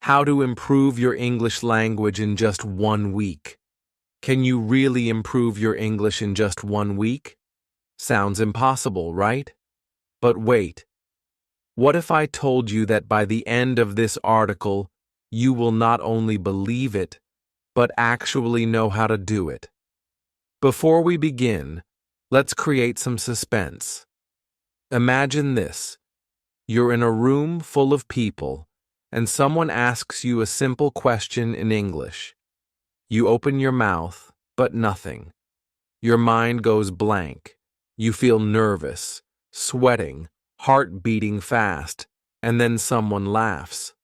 How to improve your English language in just 1 week. Can you really improve your English in just 1 week? Sounds impossible, right? But wait. What if I told you that by the end of this article, you will not only believe it, but actually know how to do it? Before we begin, let's create some suspense. Imagine this. You're in a room full of people, and someone asks you a simple question in English. You open your mouth, but nothing. Your mind goes blank. You feel nervous, sweating, heart beating fast, and then someone laughs.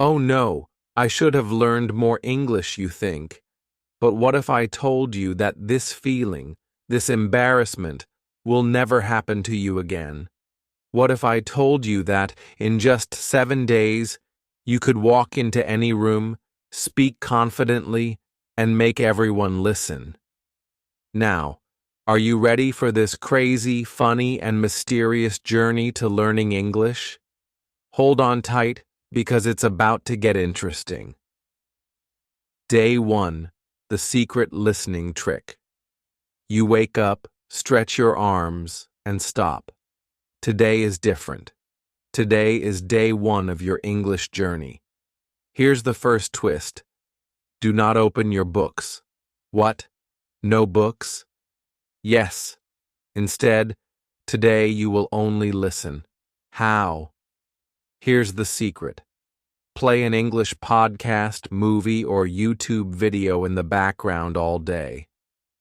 Oh no, I should have learned more English, you think. But what if I told you that this feeling, this embarrassment, will never happen to you again? What if I told you that in just 7 days, you could walk into any room, speak confidently, and make everyone listen? Now, are you ready for this crazy, funny, and mysterious journey to learning English? Hold on tight, because it's about to get interesting. Day 1. The secret listening trick. You wake up, stretch your arms, and stop. Today is different. Today is day 1 of your English journey. Here's the first twist. Do not open your books. What? No books? Yes. Instead, today you will only listen. How? Here's the secret. Play an English podcast, movie, or YouTube video in the background all day.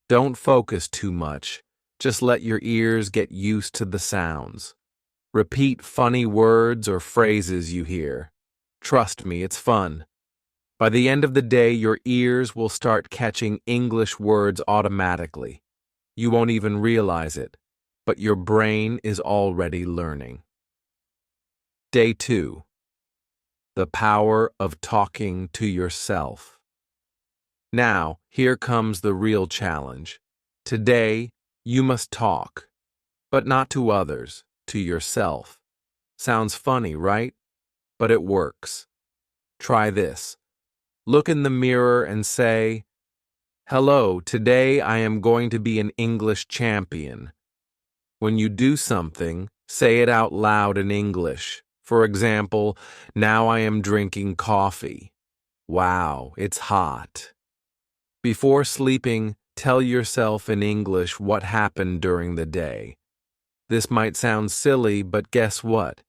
Don't focus too much. Just let your ears get used to the sounds. Repeat funny words or phrases you hear. Trust me, it's fun. By the end of the day, your ears will start catching English words automatically. You won't even realize it, but your brain is already learning. Day 2. The power of talking to yourself. Now, here comes the real challenge. Today, you must talk, but not to others, to yourself. Sounds funny, right? But it works. Try this. Look in the mirror and say, "Hello, today I am going to be an English champion." When you do something, say it out loud in English. For example, now I am drinking coffee. Wow, it's hot. Before sleeping, tell yourself in English what happened during the day. This might sound silly, but guess what?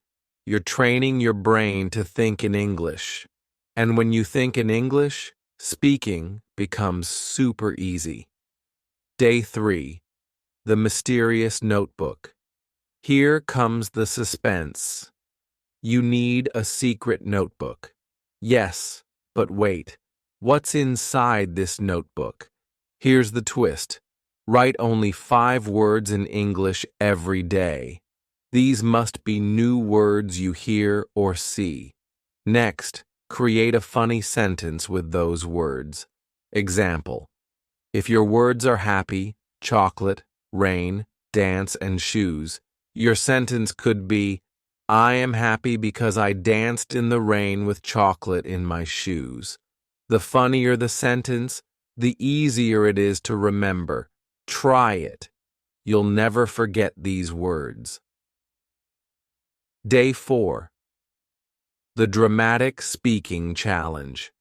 You're training your brain to think in English. And when you think in English, speaking becomes super easy. Day 3. The mysterious notebook. Here comes the suspense. You need a secret notebook. Yes, but wait. What's inside this notebook? Here's the twist. Write only 5 words in English every day. These must be new words you hear or see. Next, create a funny sentence with those words. Example. If your words are happy, chocolate, rain, dance, and shoes, your sentence could be, I am happy because I danced in the rain with chocolate in my shoes. The funnier the sentence, the easier it is to remember. Try it. You'll never forget these words. Day 4. The Dramatic Speaking Challenge.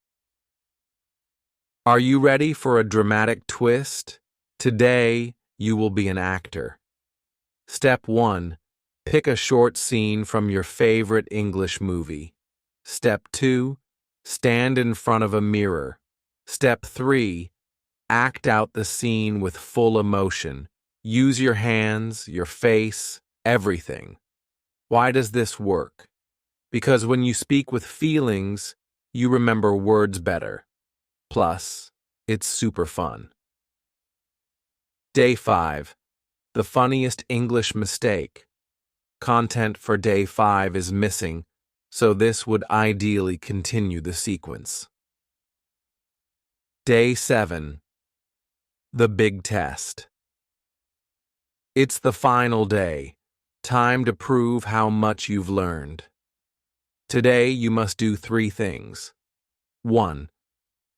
Are you ready for a dramatic twist? Today, you will be an actor. Step 1. Pick a short scene from your favorite English movie. Step 2. Stand in front of a mirror. Step 3. Act out the scene with full emotion. Use your hands, your face, everything. Why does this work? Because when you speak with feelings, you remember words better. Plus, it's super fun. Day 5. The funniest English mistake. Content for Day 5 is missing, so this would ideally continue the sequence. Day 7. The Big Test. It's the final day. Time to prove how much you've learned. Today you must do 3 things. 1.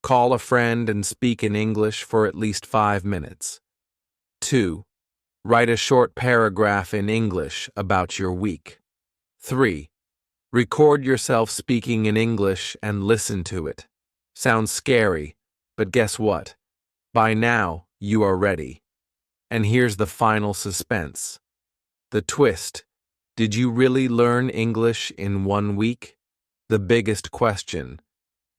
Call a friend and speak in English for at least 5 minutes. 2. Write a short paragraph in English about your week. 3. Record yourself speaking in English and listen to it. Sounds scary, but guess what? By now, you are ready. And here's the final suspense. The twist. Did you really learn English in 1 week? The biggest question.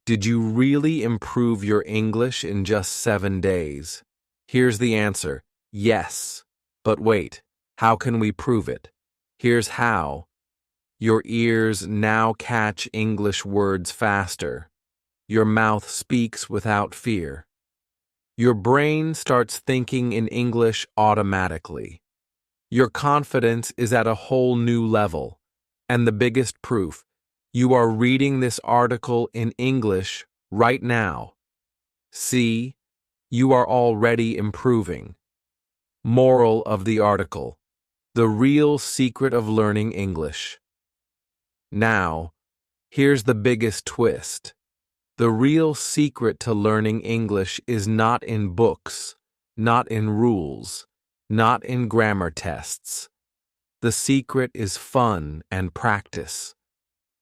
Did you really improve your English in just 7 days? Here's the answer. Yes. But wait, how can we prove it? Here's how. Your ears now catch English words faster. Your mouth speaks without fear. Your brain starts thinking in English automatically. Your confidence is at a whole new level. And the biggest proof, you are reading this article in English right now. See, you are already improving. Moral of the article: the real secret of learning English. Now, here's the biggest twist. The real secret to learning English is not in books, not in rules, not in grammar tests. The secret is fun and practice.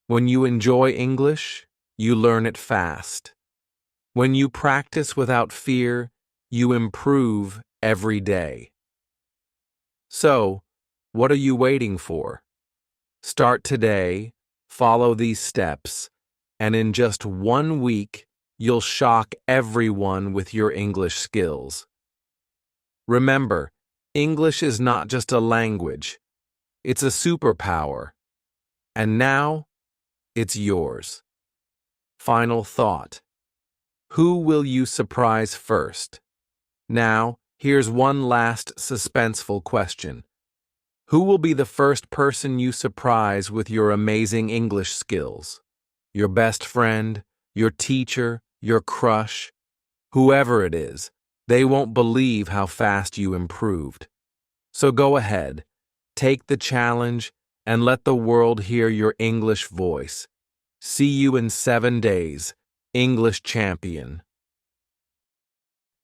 When you enjoy English, you learn it fast. When you practice without fear, you improve every day. So, what are you waiting for? Start today, follow these steps, and in just 1 week, you'll shock everyone with your English skills. Remember, English is not just a language. It's a superpower. And now, it's yours. Final thought. Who will you surprise first? Now, here's one last suspenseful question. Who will be the first person you surprise with your amazing English skills? Your best friend, your teacher, your crush? Whoever it is, they won't believe how fast you improved. So go ahead, take the challenge, and let the world hear your English voice. See you in 7 days, English champion.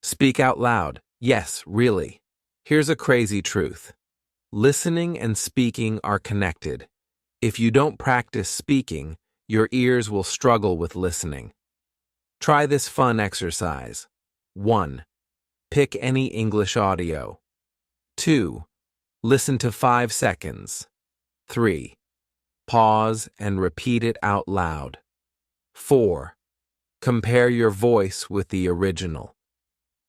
Speak out loud. Yes, really. Here's a crazy truth. Listening and speaking are connected. If you don't practice speaking, your ears will struggle with listening. Try this fun exercise. 1. Pick any English audio. 2. Listen to 5 seconds. 3. Pause and repeat it out loud. 4. Compare your voice with the original.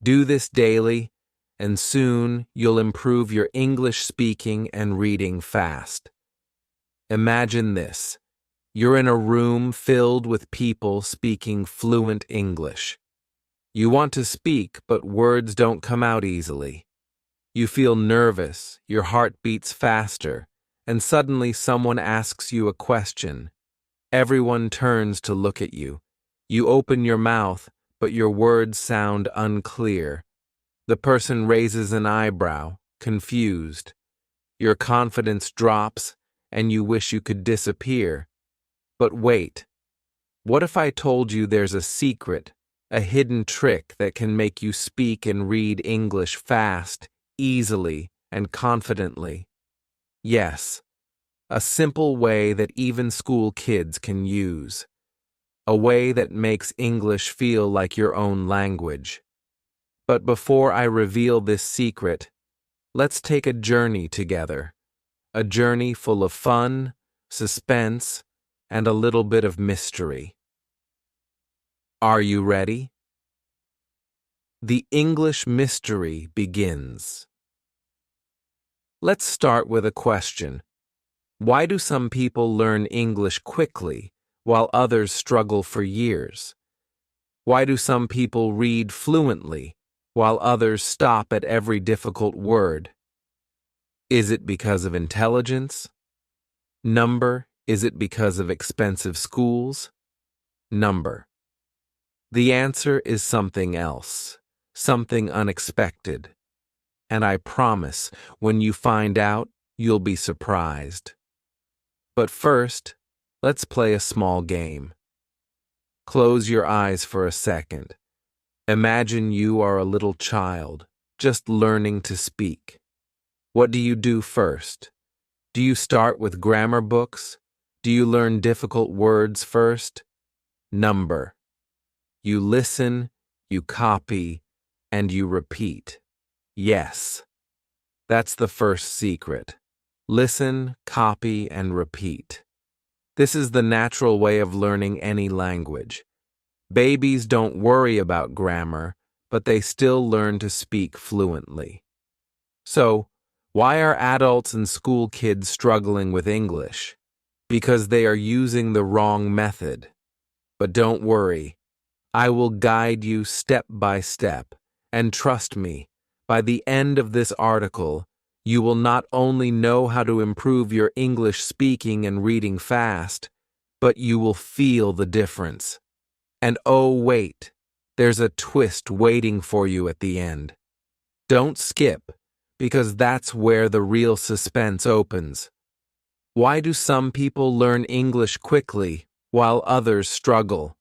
Do this daily, and soon you'll improve your English speaking and reading fast. Imagine this. You're in a room filled with people speaking fluent English. You want to speak, but words don't come out easily. You feel nervous, your heart beats faster, and suddenly someone asks you a question. Everyone turns to look at you. You open your mouth, but your words sound unclear. The person raises an eyebrow, confused. Your confidence drops, and you wish you could disappear. But wait, what if I told you there's a secret, a hidden trick that can make you speak and read English fast, easily, and confidently? Yes, a simple way that even school kids can use. A way that makes English feel like your own language. But before I reveal this secret, let's take a journey together. A journey full of fun, suspense, and a little bit of mystery. Are you ready? The English mystery begins. Let's start with a question. Why do some people learn English quickly, while others struggle for years? Why do some people read fluently, while others stop at every difficult word? Is it because of intelligence? Number? Is it because of expensive schools? Number. The answer is something else, something unexpected. And I promise, when you find out, you'll be surprised. But first, let's play a small game. Close your eyes for a second. Imagine you are a little child, just learning to speak. What do you do first? Do you start with grammar books? Do you learn difficult words first? Number. You listen, you copy, and you repeat. Yes. That's the first secret. Listen, copy, and repeat. This is the natural way of learning any language. Babies don't worry about grammar, but they still learn to speak fluently. So, why are adults and school kids struggling with English? Because they are using the wrong method. But don't worry. I will guide you step by step, and trust me, by the end of this article, you will not only know how to improve your English speaking and reading fast, but you will feel the difference. And oh wait, there's a twist waiting for you at the end. Don't skip, because that's where the real suspense opens. Why do some people learn English quickly while others struggle?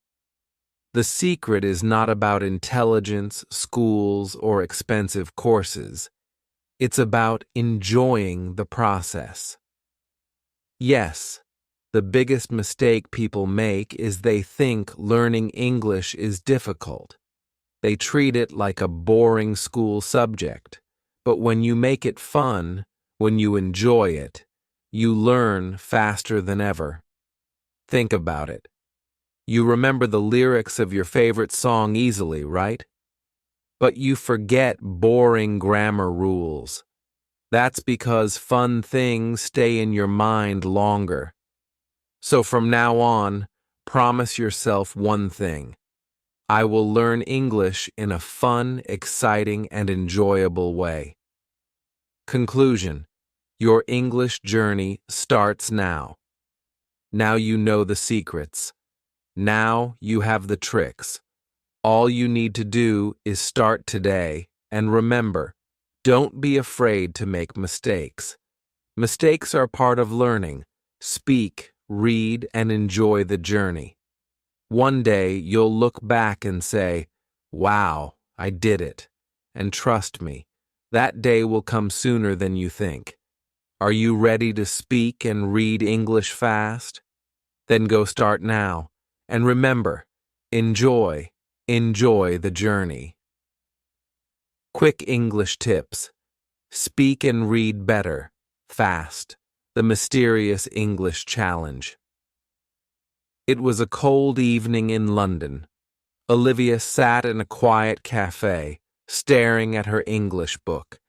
The secret is not about intelligence, schools, or expensive courses. It's about enjoying the process. Yes, the biggest mistake people make is they think learning English is difficult. They treat it like a boring school subject. But when you make it fun, when you enjoy it, you learn faster than ever. Think about it. You remember the lyrics of your favorite song easily, right? But you forget boring grammar rules. That's because fun things stay in your mind longer. So from now on, promise yourself one thing. I will learn English in a fun, exciting, and enjoyable way. Conclusion. Your English journey starts now. Now you know the secrets. Now you have the tricks. All you need to do is start today, and remember, don't be afraid to make mistakes. Mistakes are part of learning. Speak, read, and enjoy the journey. One day you'll look back and say, "Wow, I did it." And trust me, that day will come sooner than you think. Are you ready to speak and read English fast? Then go start now. And remember, enjoy the journey. Quick English tips. Speak and read better, fast. The mysterious English challenge. It was a cold evening in London. Olivia sat in a quiet cafe, staring at her English book.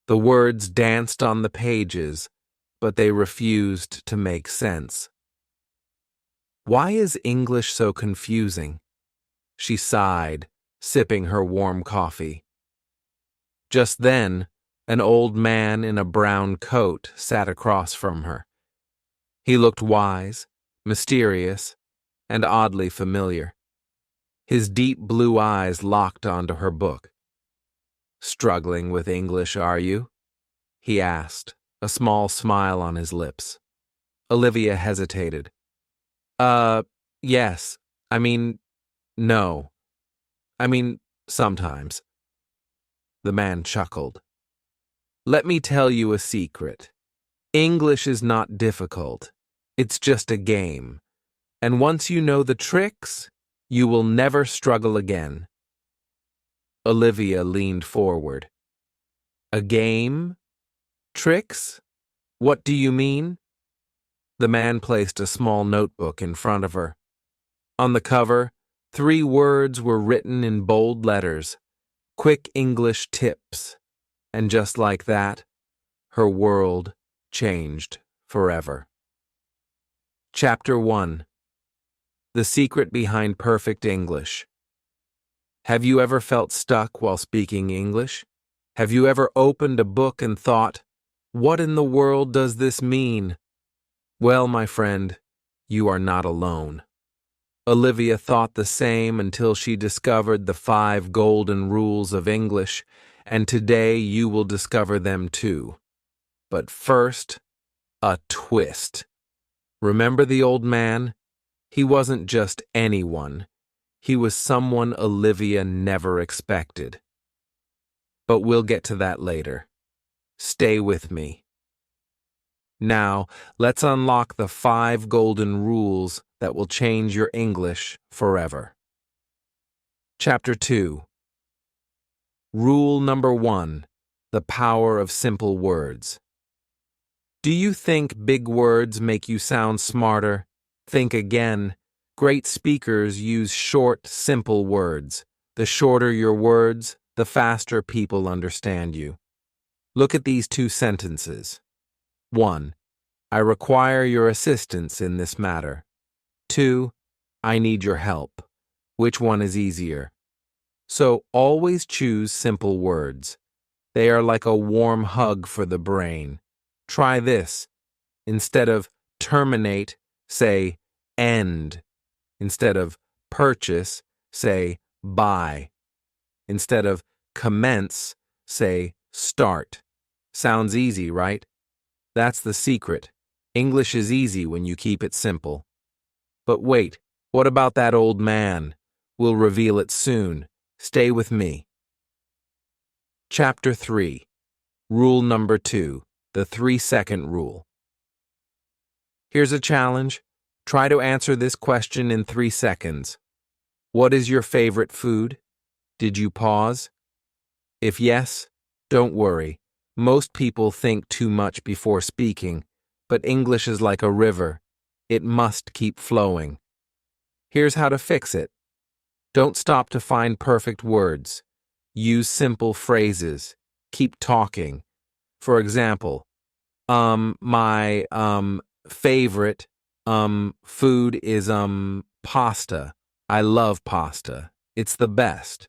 The words danced on the pages, but they refused to make sense. Why is English so confusing? She sighed, sipping her warm coffee. Just then, an old man in a brown coat sat across from her. He looked wise, mysterious, and oddly familiar. His deep blue eyes locked onto her book. "Struggling with English, are you?" he asked, a small smile on his lips. Olivia hesitated. Yes. No. Sometimes." The man chuckled. "Let me tell you a secret. English is not difficult. It's just a game. And once you know the tricks, you will never struggle again." Olivia leaned forward. "A game? Tricks? What do you mean?" The man placed a small notebook in front of her. On the cover, 3 words were written in bold letters: Quick English Tips. And just like that, her world changed forever. Chapter 1. The Secret Behind Perfect English. Have you ever felt stuck while speaking English? Have you ever opened a book and thought, "What in the world does this mean?" Well, my friend, you are not alone. Olivia thought the same until she discovered the 5 golden rules of English, and today you will discover them too. But first, a twist. Remember the old man? He wasn't just anyone. He was someone Olivia never expected. But we'll get to that later. Stay with me. Now, let's unlock the 5 golden rules that will change your English forever. Chapter 2. Rule number 1. The power of simple words. Do you think big words make you sound smarter? Think again. Great speakers use short, simple words. The shorter your words, the faster people understand you. Look at these 2 sentences. 1. I require your assistance in this matter. 2. I need your help. Which one is easier? So always choose simple words. They are like a warm hug for the brain. Try this. Instead of terminate, say end. Instead of purchase, say buy. Instead of commence, say start. Sounds easy, right? That's the secret. English is easy when you keep it simple. But wait, what about that old man? We'll reveal it soon. Stay with me. Chapter 3. Rule number 2. The 3-second rule. Here's a challenge. Try to answer this question in 3 seconds. What is your favorite food? Did you pause? If yes, don't worry. Most people think too much before speaking, but English is like a river. It must keep flowing. Here's how to fix it. Don't stop to find perfect words. Use simple phrases. Keep talking. For example, my favorite food is pasta. I love pasta. It's the best.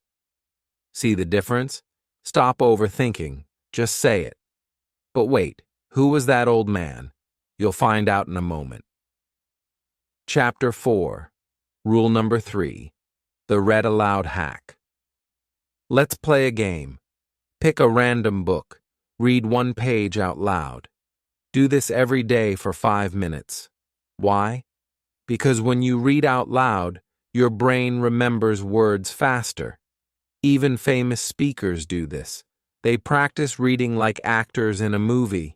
See the difference? Stop overthinking. Just say it. But wait, who was that old man? You'll find out in a moment. Chapter 4. Rule number 3. The read aloud hack. Let's play a game. Pick a random book. Read 1 page out loud. Do this every day for 5 minutes. Why? Because when you read out loud, your brain remembers words faster. Even famous speakers do this. They practice reading like actors in a movie.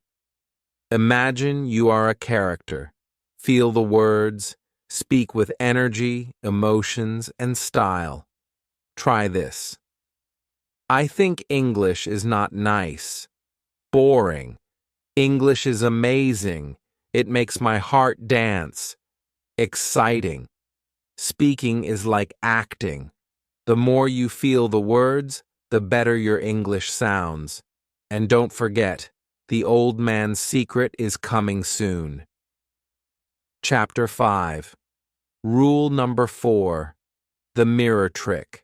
Imagine you are a character. Feel the words. Speak with energy, emotions, and style. Try this. I think English is not nice. Boring. English is amazing. It makes my heart dance. Exciting. Speaking is like acting. The more you feel the words, the better your English sounds. And don't forget, the old man's secret is coming soon. Chapter 5. Rule number 4. The mirror trick.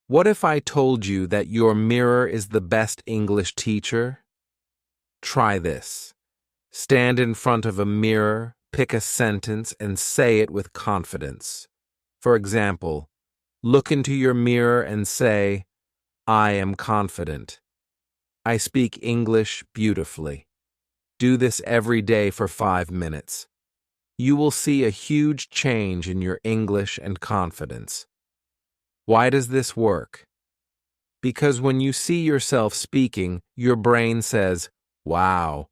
What if I told you that your mirror is the best English teacher? Try this. Stand in front of a mirror, pick a sentence, and say it with confidence. For example, look into your mirror and say, I am confident. I speak English beautifully. Do this every day for 5 minutes. You will see a huge change in your English and confidence. Why does this work? Because when you see yourself speaking, your brain says, wow,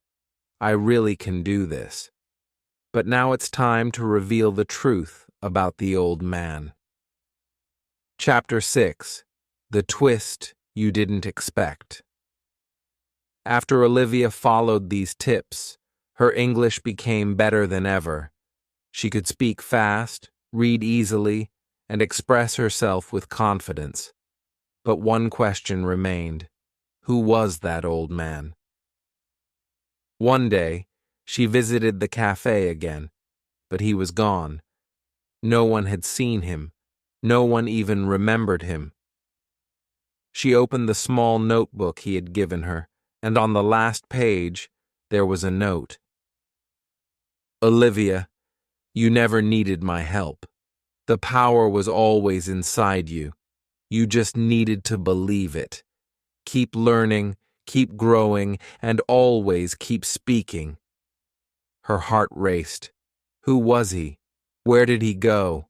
I really can do this. But now it's time to reveal the truth about the old man. Chapter 6. The twist you didn't expect. After Olivia followed these tips, her English became better than ever. She could speak fast, read easily, and express herself with confidence. But one question remained. Who was that old man? One day, she visited the cafe again, but he was gone. No one had seen him. No one even remembered him. She opened the small notebook he had given her, and on the last page, there was a note. Olivia, you never needed my help. The power was always inside you. You just needed to believe it. Keep learning, keep growing, and always keep speaking. Her heart raced. Who was he? Where did he go?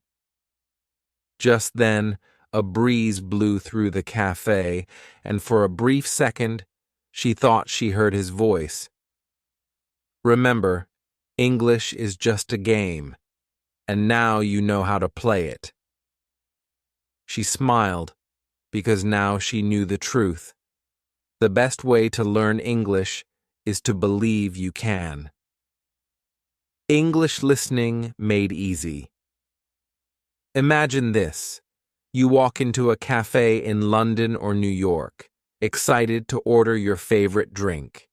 Just then, a breeze blew through the cafe, and for a brief second, she thought she heard his voice. Remember, English is just a game, and now you know how to play it. She smiled, because now she knew the truth. The best way to learn English is to believe you can. English listening made easy. Imagine this. You walk into a cafe in London or New York, excited to order your favorite drink.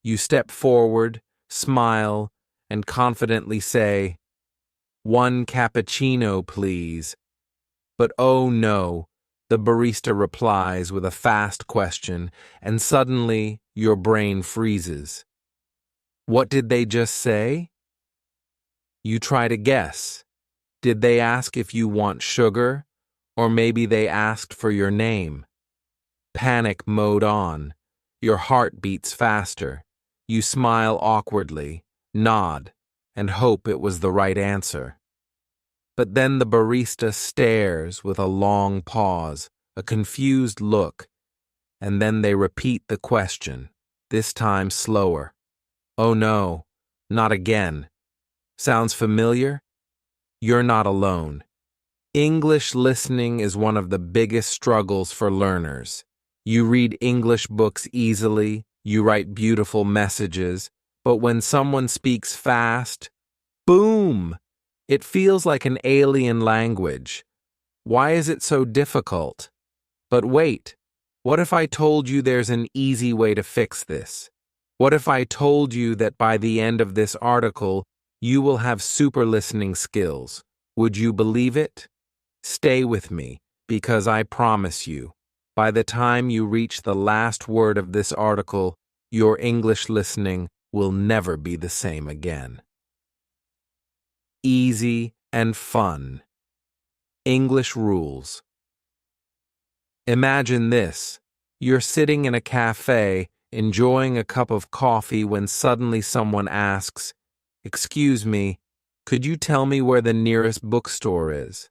You step forward, smile, and confidently say, "One cappuccino, please." But oh no, the barista replies with a fast question, and suddenly your brain freezes. What did they just say? You try to guess. Did they ask if you want sugar? Or maybe they asked for your name. Panic mode on. Your heart beats faster. You smile awkwardly, nod, and hope it was the right answer. But then the barista stares with a long pause, a confused look, and then they repeat the question, this time slower. Oh no, not again. Sounds familiar? You're not alone. English listening is one of the biggest struggles for learners. You read English books easily, you write beautiful messages, but when someone speaks fast, boom! It feels like an alien language. Why is it so difficult? But wait, what if I told you there's an easy way to fix this? What if I told you that by the end of this article, you will have super listening skills? Would you believe it? Stay with me, because I promise you, by the time you reach the last word of this article, your English listening will never be the same again. Easy and fun. English rules. Imagine this. You're sitting in a cafe, enjoying a cup of coffee when suddenly someone asks, "Excuse me, could you tell me where the nearest bookstore is?"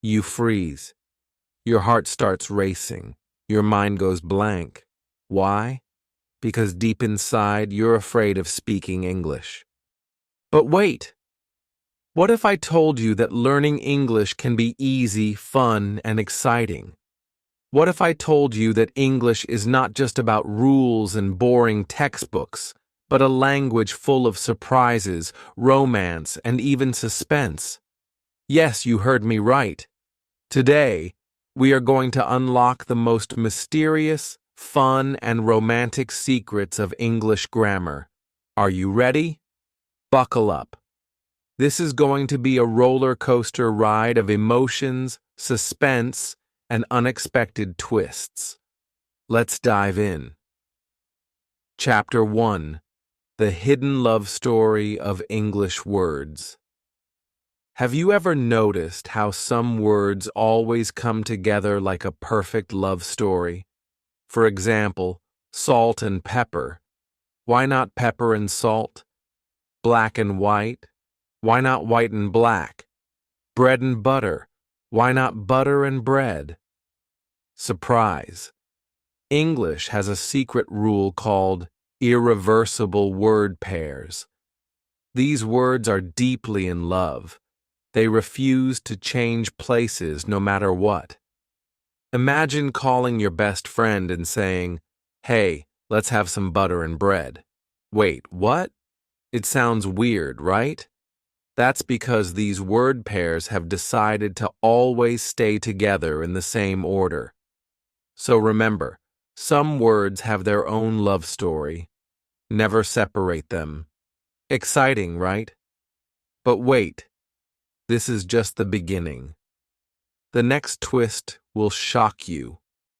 You freeze. Your heart starts racing. Your mind goes blank. Why? Because deep inside, you're afraid of speaking English. But wait! What if I told you that learning English can be easy, fun, and exciting? What if I told you that English is not just about rules and boring textbooks, but a language full of surprises, romance, and even suspense? Yes, you heard me right. Today, we are going to unlock the most mysterious, fun, and romantic secrets of English grammar. Are you ready? Buckle up. This is going to be a roller coaster ride of emotions, suspense, and unexpected twists. Let's dive in. Chapter 1: The Hidden Love Story of English Words. Have you ever noticed how some words always come together like a perfect love story? For example, salt and pepper. Why not pepper and salt? Black and white. Why not white and black? Bread and butter. Why not butter and bread? Surprise. English has a secret rule called irreversible word pairs. These words are deeply in love. They refuse to change places no matter what. Imagine calling your best friend and saying, "Hey, let's have some butter and bread." Wait, what? It sounds weird, right? That's because these word pairs have decided to always stay together in the same order. So remember, some words have their own love story. Never separate them. Exciting, right? But wait, this is just the beginning. The next twist will shock you.